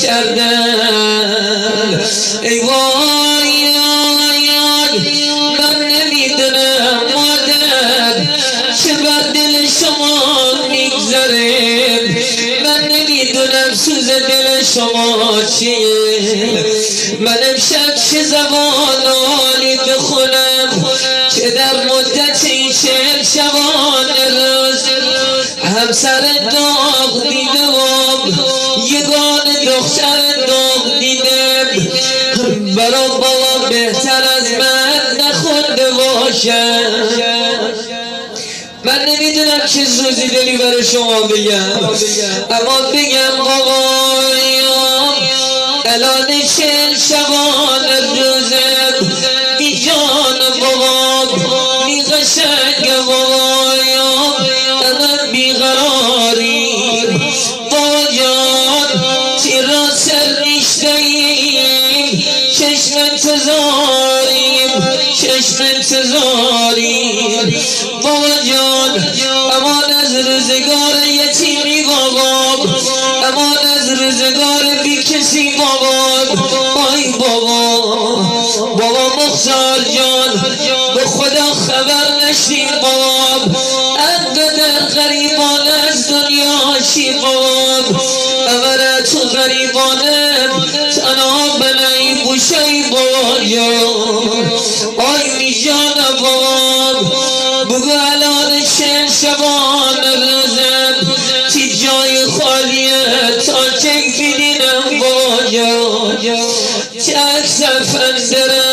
کردن. ای وای من نمیدونم مادر چه بر دل شما میگذره، من نمیدونم سوز دل شما چیه. من امشب چه زبانانی بخونم که در مدت این 40 شبانه روز همسر داغ دیدم، یگان دختر داغ دیدم. برا بابا بهتر از من نخونده باشم. من نمیدونم چه سوزی دلی برای شما بگم، اما بگم بابا الان 40 شبانه روزم بی جان بابا بی قشنگ بابا الان بی قراری بابا جان تیر را سر نیشتیم چشم انتظاریم چشم انتظاریم بابا جان. امان از روزگار یتیمی بابا، امان از روزگار بی کسی بابا. آی بابا بابا مختار جان به خدا خبر نشیم بابا، انقدر غریبانه از دنیا شی بابا. اولا تو غریبانه تنها بنایی بوشی بابا جان. آی می جان بابا بگو الان 40 شبانه روزم تی جای خالیه تا چک بینم بابا جان. چه اکسر فندره